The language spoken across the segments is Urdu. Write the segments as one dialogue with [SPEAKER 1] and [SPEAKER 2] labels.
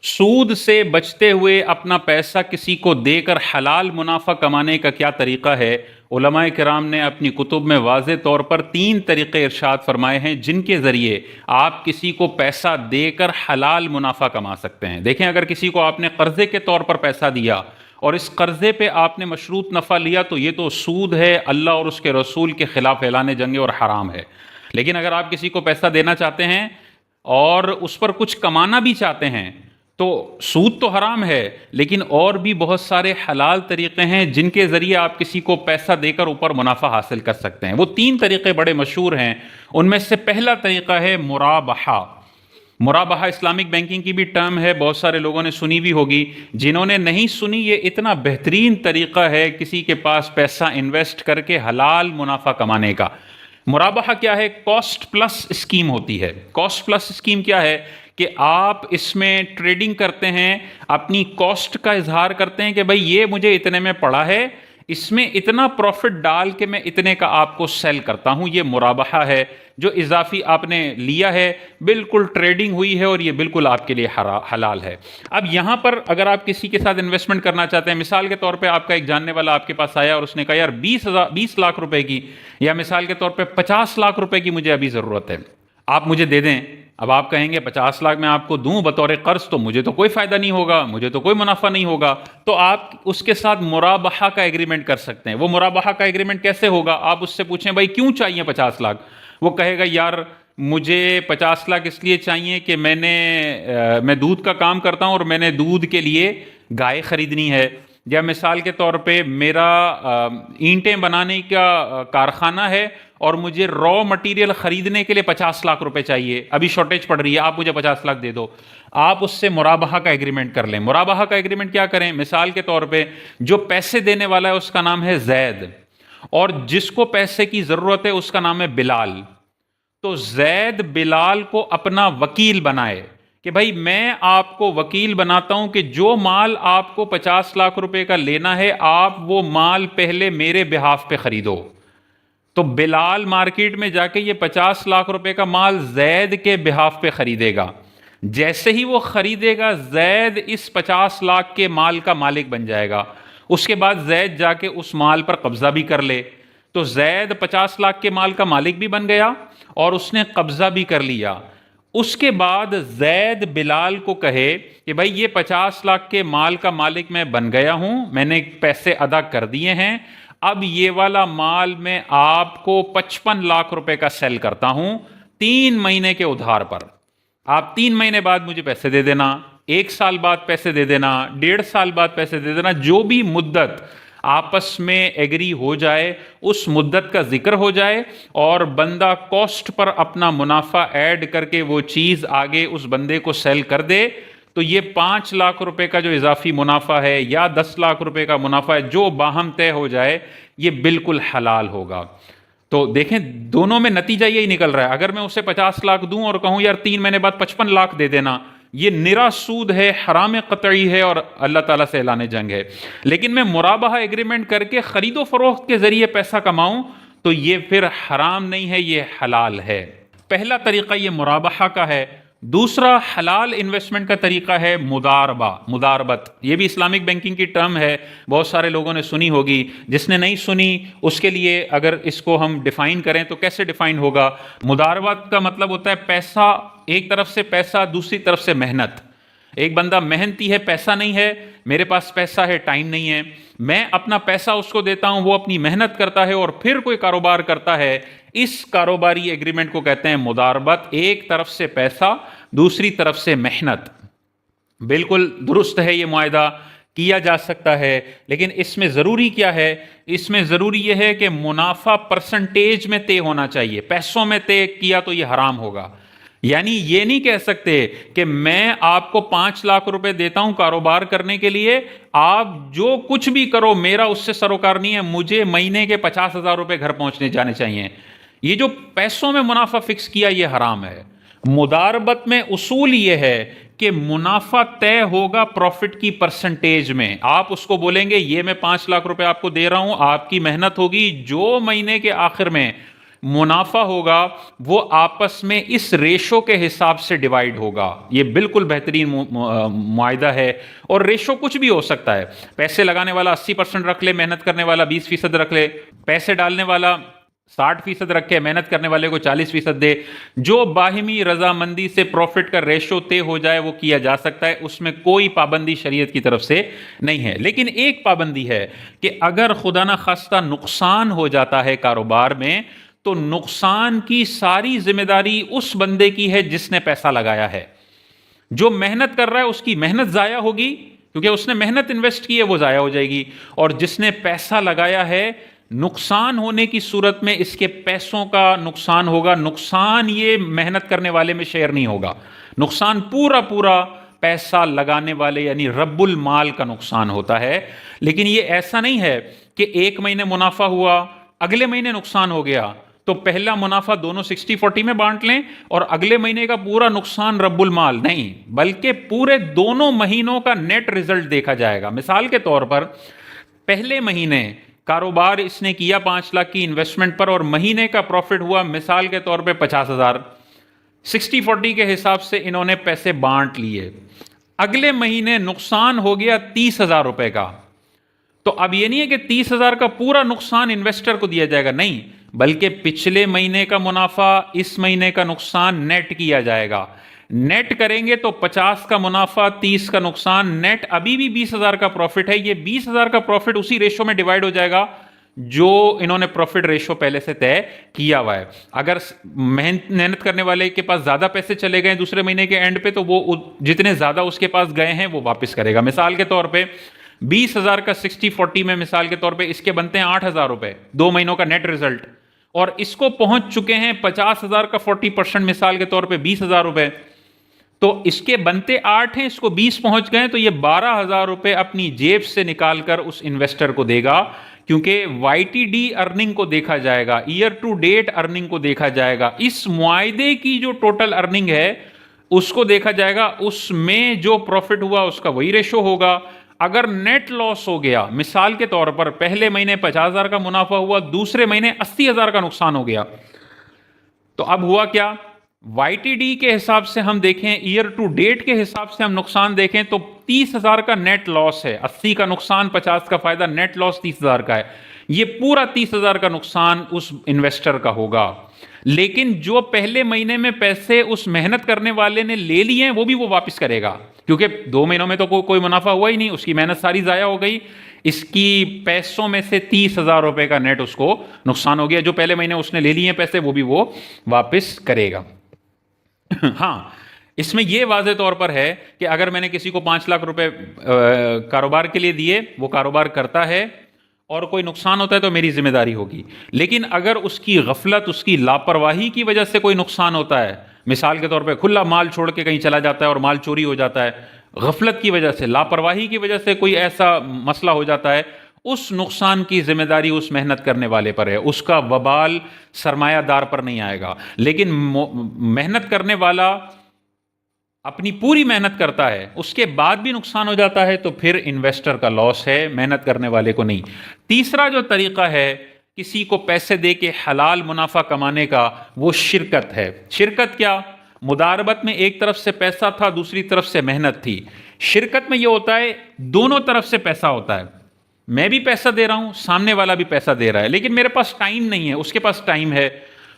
[SPEAKER 1] سود سے بچتے ہوئے اپنا پیسہ کسی کو دے کر حلال منافع کمانے کا کیا طریقہ ہے؟ علماء کرام نے اپنی کتب میں واضح طور پر 3 طریقے ارشاد فرمائے ہیں جن کے ذریعے آپ کسی کو پیسہ دے کر حلال منافع کما سکتے ہیں۔ دیکھیں، اگر کسی کو آپ نے قرضے کے طور پر پیسہ دیا اور اس قرضے پہ آپ نے مشروط نفع لیا تو یہ تو سود ہے، اللہ اور اس کے رسول کے خلاف اعلان جنگ اور حرام ہے۔ لیکن اگر آپ کسی کو پیسہ دینا چاہتے ہیں اور اس پر کچھ کمانا بھی چاہتے ہیں تو سود تو حرام ہے، لیکن اور بھی بہت سارے حلال طریقے ہیں جن کے ذریعے آپ کسی کو پیسہ دے کر اوپر منافع حاصل کر سکتے ہیں۔ وہ 3 طریقے بڑے مشہور ہیں۔ ان میں سے پہلا طریقہ ہے مرابحہ۔ مرابحہ اسلامک بینکنگ کی بھی ٹرم ہے، بہت سارے لوگوں نے سنی بھی ہوگی۔ جنہوں نے نہیں سنی، یہ اتنا بہترین طریقہ ہے کسی کے پاس پیسہ انویسٹ کر کے حلال منافع کمانے کا۔ مرابحہ کیا ہے؟ کاسٹ پلس اسکیم ہوتی ہے۔ کاسٹ پلس اسکیم کیا ہے کہ آپ اس میں ٹریڈنگ کرتے ہیں، اپنی کاسٹ کا اظہار کرتے ہیں کہ بھئی یہ مجھے اتنے میں پڑا ہے، اس میں اتنا پروفٹ ڈال کے میں اتنے کا آپ کو سیل کرتا ہوں۔ یہ مرابحہ ہے، جو اضافی آپ نے لیا ہے، بالکل ٹریڈنگ ہوئی ہے اور یہ بالکل آپ کے لیے حلال ہے۔ اب یہاں پر اگر آپ کسی کے ساتھ انویسٹمنٹ کرنا چاہتے ہیں، مثال کے طور پہ آپ کا ایک جاننے والا آپ کے پاس آیا اور اس نے کہا یار 20 لاکھ روپے کی، یا مثال کے طور پہ 50 لاکھ روپے کی مجھے ابھی ضرورت ہے، آپ مجھے دے دیں۔ اب آپ کہیں گے 50 لاکھ میں آپ کو دوں بطور قرض تو مجھے تو کوئی فائدہ نہیں ہوگا، مجھے تو کوئی منافع نہیں ہوگا، تو آپ اس کے ساتھ مرابحہ کا ایگریمنٹ کر سکتے ہیں۔ وہ مرابحہ کا ایگریمنٹ کیسے ہوگا؟ آپ اس سے پوچھیں بھائی کیوں چاہیے 50 لاکھ؟ وہ کہے گا یار مجھے 50 لاکھ اس لیے چاہیے کہ میں دودھ کا کام کرتا ہوں اور میں نے دودھ کے لیے گائے خریدنی ہے، یا مثال کے طور پہ میرا اینٹیں بنانے کا کارخانہ ہے اور مجھے را مٹیریل خریدنے کے لیے 50 لاکھ روپے چاہیے، ابھی شارٹیج پڑ رہی ہے، آپ مجھے 50 لاکھ دے دو۔ آپ اس سے مرابحہ کا ایگریمنٹ کر لیں۔ مرابحہ کا ایگریمنٹ کیا کریں؟ مثال کے طور پہ جو پیسے دینے والا ہے اس کا نام ہے زید، اور جس کو پیسے کی ضرورت ہے اس کا نام ہے بلال۔ تو زید بلال کو اپنا وکیل بنائے کہ بھائی میں آپ کو وکیل بناتا ہوں کہ جو مال آپ کو 50 لاکھ روپے کا لینا ہے، آپ وہ مال پہلے میرے بہاف پہ خریدو۔ تو بلال مارکیٹ میں جا کے یہ 50 لاکھ روپے کا مال زید کے بہاف پہ خریدے گا۔ جیسے ہی وہ خریدے گا، زید اس 50 لاکھ کے مال کا مالک بن جائے گا۔ اس کے بعد زید جا کے اس مال پر قبضہ بھی کر لے، تو زید 50 لاکھ کے مال کا مالک بھی بن گیا اور اس نے قبضہ بھی کر لیا۔ اس کے بعد زید بلال کو کہے کہ بھائی یہ 50 لاکھ کے مال کا مالک میں بن گیا ہوں، میں نے پیسے ادا کر دیے ہیں، اب یہ والا مال میں آپ کو 55 لاکھ روپے کا سیل کرتا ہوں 3 مہینے کے ادھار پر۔ آپ 3 مہینے بعد مجھے پیسے دے دینا، 1 سال بعد پیسے دے دینا، 1.5 سال بعد پیسے دے دینا، جو بھی مدت آپس میں ایگری ہو جائے اس مدت کا ذکر ہو جائے، اور بندہ کاسٹ پر اپنا منافع ایڈ کر کے وہ چیز آگے اس بندے کو سیل کر دے، تو یہ 5 لاکھ روپے کا جو اضافی منافع ہے یا 10 لاکھ روپے کا منافع ہے، جو باہم طے ہو جائے، یہ بالکل حلال ہوگا۔ تو دیکھیں دونوں میں نتیجہ یہی نکل رہا ہے۔ اگر میں اسے 50 لاکھ دوں اور کہوں یار 3 مہینے بعد 55 لاکھ دے دینا، یہ نرا سود ہے، حرام قطعی ہے اور اللہ تعالیٰ سے اعلان جنگ ہے۔ لیکن میں مرابحہ ایگریمنٹ کر کے خرید و فروخت کے ذریعے پیسہ کماؤں تو یہ پھر حرام نہیں ہے، یہ حلال ہے۔ پہلا طریقہ یہ مرابحہ کا ہے۔ دوسرا حلال انویسٹمنٹ کا طریقہ ہے مداربت۔ یہ بھی اسلامک بینکنگ کی ٹرم ہے، بہت سارے لوگوں نے سنی ہوگی۔ جس نے نہیں سنی اس کے لیے اگر اس کو ہم ڈیفائن کریں تو کیسے ڈیفائن ہوگا؟ مداربت کا مطلب ہوتا ہے پیسہ، ایک طرف سے پیسہ، دوسری طرف سے محنت۔ ایک بندہ محنتی ہے، پیسہ نہیں ہے، میرے پاس پیسہ ہے، ٹائم نہیں ہے، میں اپنا پیسہ اس کو دیتا ہوں، وہ اپنی محنت کرتا ہے اور پھر کوئی کاروبار کرتا ہے۔ اس کاروباری ایگریمنٹ کو کہتے ہیں مداربت۔ ایک طرف سے پیسہ، دوسری طرف سے محنت۔ بالکل درست ہے، یہ معاہدہ کیا جا سکتا ہے، لیکن اس میں ضروری کیا ہے؟ اس میں ضروری یہ ہے کہ منافع پرسنٹیج میں طے ہونا چاہیے۔ پیسوں میں طے کیا تو یہ حرام ہوگا۔ یعنی یہ نہیں کہہ سکتے کہ میں آپ کو 5 لاکھ روپے دیتا ہوں کاروبار کرنے کے لیے، آپ جو کچھ بھی کرو میرا اس سے سروکار نہیں ہے، مجھے مہینے کے 50,000 روپے گھر پہنچنے جانے چاہیے۔ یہ جو پیسوں میں منافع فکس کیا یہ حرام ہے۔ مداربت میں اصول یہ ہے کہ منافع طے ہوگا پروفٹ کی پرسنٹیج میں۔ آپ اس کو بولیں گے یہ میں 5 لاکھ روپے آپ کو دے رہا ہوں، آپ کی محنت ہوگی، جو مہینے کے آخر میں منافع ہوگا وہ آپس میں اس ریشو کے حساب سے ڈیوائیڈ ہوگا. یہ بالکل بہترین معاہدہ ہے. اور ریشو کچھ بھی ہو سکتا ہے. پیسے لگانے والا 80% رکھ لے, محنت کرنے والا 20% رکھ لے, پیسے ڈالنے والا 60% رکھے, محنت کرنے والے کو 40% دے. جو باہمی رضامندی سے پروفٹ کا ریشو طے ہو جائے وہ کیا جا سکتا ہے, اس میں کوئی پابندی شریعت کی طرف سے نہیں ہے. لیکن ایک پابندی ہے کہ اگر خدا نہ خواستہ نقصان ہو جاتا ہے کاروبار میں, تو نقصان کی ساری ذمہ داری اس بندے کی ہے جس نے پیسہ لگایا ہے. جو محنت کر رہا ہے اس کی محنت ضائع ہوگی, کیونکہ اس نے محنت انویسٹ کی ہے, وہ ضائع ہو جائے گی. اور جس نے پیسہ لگایا ہے, نقصان ہونے کی صورت میں اس کے پیسوں کا نقصان ہوگا. نقصان یہ محنت کرنے والے میں شیئر نہیں ہوگا, نقصان پورا پورا پیسہ لگانے والے یعنی رب المال کا نقصان ہوتا ہے. لیکن یہ ایسا نہیں ہے کہ ایک مہینے منافع ہوا, اگلے مہینے نقصان ہو گیا, تو پہلا منافع دونوں 60-40 میں بانٹ لیں اور اگلے مہینے کا پورا نقصان رب المال. نہیں, بلکہ پورے دونوں مہینوں کا نیٹ رزلٹ دیکھا جائے گا. مثال کے طور پر پہلے مہینے کاروبار اس نے کیا 5 لاکھ کی انویسٹمنٹ پر, اور مہینے کا پروفٹ ہوا مثال کے طور پہ 50,000. 60-40 کے حساب سے انہوں نے پیسے بانٹ لیے. اگلے مہینے نقصان ہو گیا 30,000 روپے کا. تو اب یہ نہیں ہے کہ 30,000 کا پورا نقصان انویسٹر کو دیا جائے گا, نہیں, بلکہ پچھلے مہینے کا منافع اس مہینے کا نقصان نیٹ کیا جائے گا. نیٹ کریں گے تو 50 کا منافع 30 کا نقصان, نیٹ ابھی بھی 20,000 کا پروفٹ ہے. یہ 20,000 کا پروفٹ اسی ریشو میں ڈیوائیڈ ہو جائے گا جو انہوں نے پروفٹ ریشو پہلے سے طے کیا ہوا ہے. اگر محنت کرنے والے کے پاس زیادہ پیسے چلے گئے دوسرے مہینے کے اینڈ پہ, تو وہ جتنے زیادہ اس کے پاس گئے ہیں وہ واپس کرے گا. مثال کے طور پہ 20,000 کا 60-40 میں مثال کے طور پہ اس کے بنتے ہیں 8,000 روپے 2 مہینوں کا نیٹ ریزلٹ, اور اس کو پہنچ چکے ہیں 50,000 کا 40% مثال کے طور پہ 20,000 روپے. تو اس کے بنتے 8 ہیں, اس کو 20 پہنچ گئے, تو یہ 12,000 روپے اپنی جیب سے نکال کر اس انویسٹر کو دے گا, کیونکہ وائی ٹی ڈی ارننگ کو دیکھا جائے گا, ایئر ٹو ڈیٹ ارننگ کو دیکھا جائے گا, اس معاہدے کی جو ٹوٹل ارننگ ہے اس کو دیکھا جائے گا, اس میں جو پروفٹ ہوا اس کا وہی ریشو ہوگا. اگر نیٹ لاس ہو گیا, مثال کے طور پر پہلے مہینے 50,000 کا منافع ہوا, دوسرے مہینے 80,000 کا نقصان ہو گیا, تو اب ہوا کیا, وائی ٹی ڈی کے حساب سے ہم دیکھیں, ایئر ٹو ڈیٹ کے حساب سے ہم نقصان دیکھیں تو 30,000 کا نیٹ لاس ہے, 80 کا نقصان 50 کا فائدہ, نیٹ لاس 30,000 کا ہے. یہ پورا 30,000 کا نقصان اس انویسٹر کا ہوگا. لیکن جو پہلے مہینے میں پیسے اس محنت کرنے والے نے لے لیے ہیں وہ بھی وہ واپس کرے گا, کیونکہ 2 مہینوں میں تو کوئی منافع ہوا ہی نہیں, اس کی محنت ساری ضائع ہو گئی. اس کی پیسوں میں سے 30,000 روپے کا نیٹ اس کو نقصان ہو گیا. جو پہلے مہینے اس نے لے لیے ہیں پیسے وہ بھی وہ واپس کرے گا. ہاں, اس میں یہ واضح طور پر ہے کہ اگر میں نے کسی کو 5 لاکھ روپے کاروبار کے لیے دیے, وہ کاروبار کرتا ہے اور کوئی نقصان ہوتا ہے تو میری ذمہ داری ہوگی. لیکن اگر اس کی غفلت, اس کی لاپرواہی کی وجہ سے کوئی نقصان ہوتا ہے, مثال کے طور پہ کھلا مال چھوڑ کے کہیں چلا جاتا ہے اور مال چوری ہو جاتا ہے, غفلت کی وجہ سے, لاپرواہی کی وجہ سے کوئی ایسا مسئلہ ہو جاتا ہے, اس نقصان کی ذمہ داری اس محنت کرنے والے پر ہے, اس کا وبال سرمایہ دار پر نہیں آئے گا. لیکن محنت کرنے والا اپنی پوری محنت کرتا ہے, اس کے بعد بھی نقصان ہو جاتا ہے تو پھر انویسٹر کا لاس ہے, محنت کرنے والے کو نہیں. تیسرا جو طریقہ ہے کسی کو پیسے دے کے حلال منافع کمانے کا, وہ شرکت ہے. شرکت کیا, مداربت میں ایک طرف سے پیسہ تھا, دوسری طرف سے محنت تھی. شرکت میں یہ ہوتا ہے دونوں طرف سے پیسہ ہوتا ہے, میں بھی پیسہ دے رہا ہوں, سامنے والا بھی پیسہ دے رہا ہے, لیکن میرے پاس ٹائم نہیں ہے, اس کے پاس ٹائم ہے.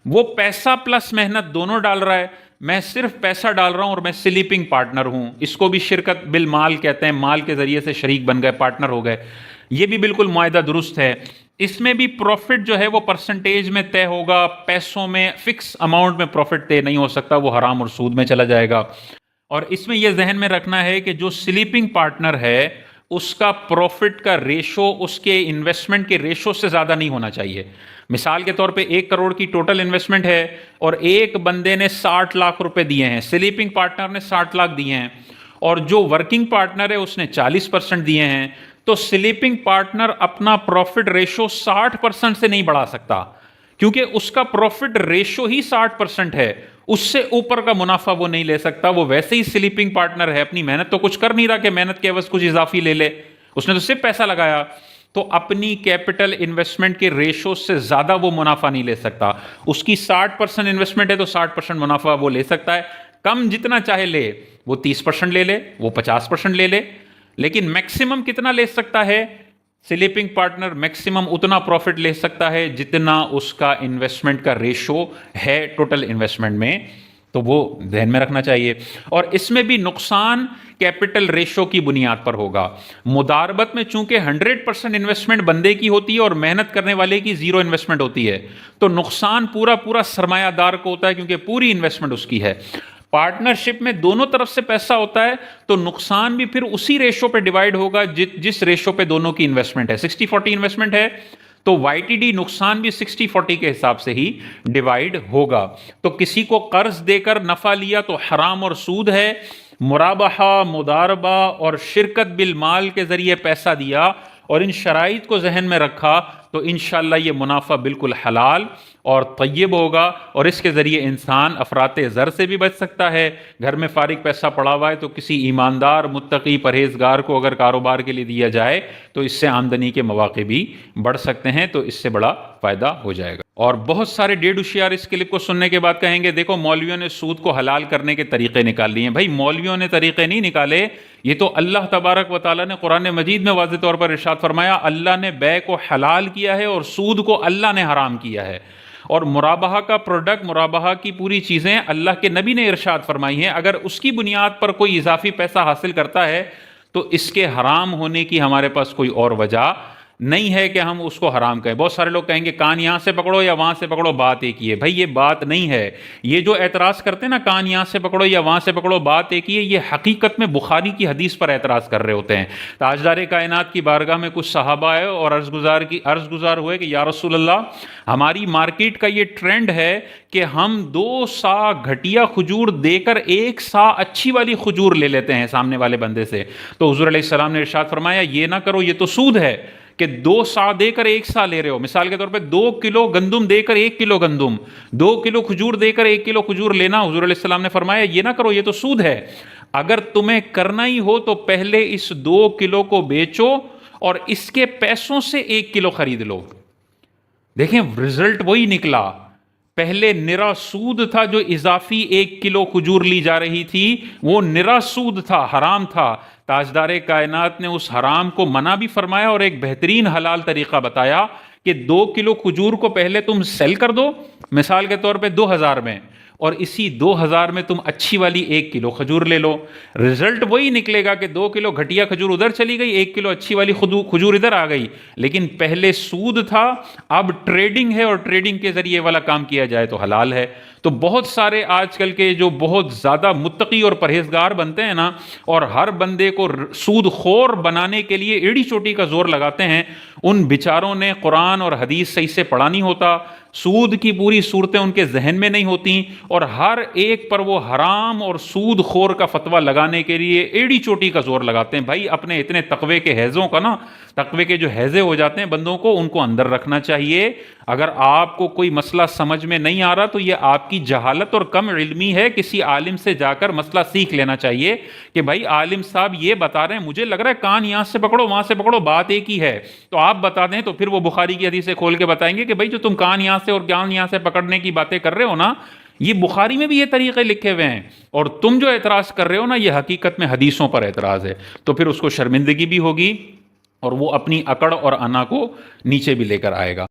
[SPEAKER 1] وہ پیسہ پلس محنت دونوں ڈال رہا ہے, میں صرف پیسہ ڈال رہا ہوں اور میں سلیپنگ پارٹنر ہوں. اس کو بھی شرکت بالمال کہتے ہیں, مال کے ذریعے سے شریک بن گئے, پارٹنر ہو گئے. یہ بھی بالکل معاہدہ درست ہے. اس میں بھی پروفٹ جو ہے وہ پرسنٹیج میں طے ہوگا, پیسوں میں فکس اماؤنٹ میں پروفٹ طے نہیں ہو سکتا, وہ حرام اور سود میں چلا جائے گا. اور اس میں یہ ذہن میں رکھنا ہے کہ جو سلیپنگ پارٹنر ہے اس کا پروفٹ کا ریشو اس کے انویسٹمنٹ کے ریشو سے زیادہ نہیں ہونا چاہیے. مثال کے طور پہ 1 کروڑ کی ٹوٹل انویسٹمنٹ ہے اور ایک بندے نے 60 لاکھ روپے دیے ہیں, سلیپنگ پارٹنر نے 60 لاکھ دیے ہیں, اور جو ورکنگ پارٹنر ہے اس نے 40% دیے ہیں, تو سلیپنگ پارٹنر اپنا پروفٹ ریشو 60% سے نہیں بڑھا سکتا, کیونکہ اس کا پروفٹ ریشو ہی 60% ہے. اس سے اوپر کا منافع وہ نہیں لے سکتا. وہ ویسے ہی سلیپنگ پارٹنر ہے, اپنی محنت تو کچھ کر نہیں رہا کہ محنت کے عوض کچھ اضافی لے لے, اس نے تو صرف پیسہ لگایا. تو اپنی کیپٹل انویسٹمنٹ کے ریشو سے زیادہ وہ منافع نہیں لے سکتا. اس کی 60% انویسٹمنٹ ہے تو 60% منافع وہ لے سکتا ہے. کم جتنا چاہے لے, وہ 30% لے لے, وہ 50% لے لے, لیکن میکسیمم کتنا لے سکتا ہے؟ سلیپنگ پارٹنر میکسیمم اتنا پروفٹ لے سکتا ہے جتنا اس کا انویسٹمنٹ کا ریشو ہے ٹوٹل انویسٹمنٹ میں. تو وہ ذہن میں رکھنا چاہیے. اور اس میں بھی نقصان کیپٹل ریشو کی بنیاد پر ہوگا. مداربت میں چونکہ 100% انویسٹمنٹ بندے کی ہوتی ہے اور محنت کرنے والے کی 0 انویسٹمنٹ ہوتی ہے, تو نقصان پورا سرمایہ دار کو ہوتا ہے کیونکہ پوری انویسٹمنٹ اس کی ہے. پارٹنرشپ میں دونوں طرف سے پیسہ ہوتا ہے تو نقصان بھی پھر اسی ریشو پہ ڈیوائیڈ ہوگا جس ریشو پہ دونوں کی انویسٹمنٹ ہے. 60-40 انویسٹمنٹ ہے تو وائی ٹی ڈی نقصان بھی 60-40 کے حساب سے ہی ڈیوائیڈ ہوگا. تو کسی کو قرض دے کر نفع لیا تو حرام اور سود ہے. مرابحہ, مداربہ اور شرکت بالمال کے ذریعے پیسہ دیا اور ان شرائط کو ذہن میں رکھا تو انشاءاللہ یہ منافع بالکل حلال اور طیب ہوگا, اور اس کے ذریعے انسان افراط زر سے بھی بچ سکتا ہے. گھر میں فارغ پیسہ پڑا ہوا ہے تو کسی ایماندار, متقی, پرہیزگار کو اگر کاروبار کے لیے دیا جائے تو اس سے آمدنی کے مواقع بھی بڑھ سکتے ہیں, تو اس سے بڑا فائدہ ہو جائے گا. اور بہت سارے ڈیڑھ ہوشیار اس کلپ کو سننے کے بعد کہیں گے دیکھو مولویوں نے سود کو حلال کرنے کے طریقے نکال لیے ہیں. بھائی مولویوں نے طریقے نہیں نکالے, یہ تو اللہ تبارک و تعالیٰ نے قرآن مجید میں واضح طور پر ارشاد فرمایا اللہ نے بیع کو حلال کیا ہے اور سود کو اللہ نے حرام کیا ہے. اور مرابحہ کا پروڈکٹ, مرابحہ کی پوری چیزیں اللہ کے نبی نے ارشاد فرمائی ہیں. اگر اس کی بنیاد پر کوئی اضافی پیسہ حاصل کرتا ہے تو اس کے حرام ہونے کی ہمارے پاس کوئی اور وجہ نہیں ہے کہ ہم اس کو حرام کہیں. بہت سارے لوگ کہیں گے کان یہاں سے پکڑو یا وہاں سے پکڑو, بات ایک ہی ہے. بھائی یہ بات نہیں ہے. یہ جو اعتراض کرتے ہیں نا کان یہاں سے پکڑو یا وہاں سے پکڑو, بات ایک ہی ہے. یہ حقیقت میں بخاری کی حدیث پر اعتراض کر رہے ہوتے ہیں. تاجدار کائنات کی بارگاہ میں کچھ صحابہ آئے اور عرض گزار ہوئے کہ یا رسول اللہ ہماری مارکیٹ کا یہ ٹرینڈ ہے کہ ہم 2 سا گھٹیا کھجور دے کر 1 سا اچھی والی کھجور لے لیتے ہیں سامنے والے بندے سے. تو حضور علیہ السلام نے ارشاد فرمایا یہ نہ کرو, یہ تو سود ہے کہ 2 سا دے کر 1 سا لے رہے ہو. مثال کے طور پہ 2 کلو گندم دے کر 1 کلو گندم, 2 کلو کھجور دے کر 1 کلو کھجور لینا. حضور علیہ السلام نے فرمایا یہ نہ کرو, یہ تو سود ہے. اگر تمہیں کرنا ہی ہو تو پہلے اس 2 کلو کو بیچو اور اس کے پیسوں سے 1 کلو خرید لو. دیکھیں رزلٹ وہی نکلا. پہلے نرا سود تھا, جو اضافی 1 کلو کھجور لی جا رہی تھی وہ نرا سود تھا, حرام تھا. تاجدار کائنات نے اس حرام کو منع بھی فرمایا اور ایک بہترین حلال طریقہ بتایا کہ 2 کلو کھجور کو پہلے تم سیل کر دو, مثال کے طور پہ 2000 میں, اور اسی 2000 میں تم اچھی والی 1 کلو کھجور لے لو. رزلٹ وہی نکلے گا کہ 2 کلو گھٹیا کھجور ادھر چلی گئی, 1 کلو اچھی والی کھجور ادھر آ گئی. لیکن پہلے سود تھا, اب ٹریڈنگ ہے اور ٹریڈنگ کے ذریعے والا کام کیا جائے تو حلال ہے. تو بہت سارے آج کل کے جو بہت زیادہ متقی اور پرہیزگار بنتے ہیں نا, اور ہر بندے کو سود خور بنانے کے لیے ایڑی چوٹی کا زور لگاتے ہیں, ان بیچاروں نے قرآن اور حدیث صحیح سے پڑھا نہیں ہوتا. سود کی پوری صورتیں ان کے ذہن میں نہیں ہوتی اور ہر ایک پر وہ حرام اور سود خور کا فتویٰ لگانے کے لیے ایڑی چوٹی کا زور لگاتے ہیں. بھائی اپنے اتنے تقوی کے حیضوں کا نا, تقوی کے جو حیضے ہو جاتے ہیں بندوں کو, ان کو اندر رکھنا چاہیے. اگر آپ کو کوئی مسئلہ سمجھ میں نہیں آ رہا تو یہ آپ کی جہالت اور کم علمی ہے. کسی عالم سے جا کر مسئلہ سیکھ لینا چاہیے کہ بھائی عالم صاحب یہ بتا رہے ہیں, مجھے لگ رہا ہے کان یہاں سے پکڑو وہاں سے پکڑو, بات ایک ہی ہے. تو آپ بتا دیں تو پھر وہ بخاری کی حدیثیں کھول کے بتائیں گے کہ بھائی جو تم کان یہاں سے اور کان یہاں سے پکڑنے کی باتیں کر رہے ہو نا, یہ بخاری میں بھی یہ طریقے لکھے ہوئے ہیں, اور تم جو اعتراض کر رہے ہو نا یہ حقیقت میں حدیثوں پر اعتراض ہے. تو پھر اس کو شرمندگی بھی ہوگی اور وہ اپنی اکڑ اور انا کو نیچے بھی لے کر آئے گا.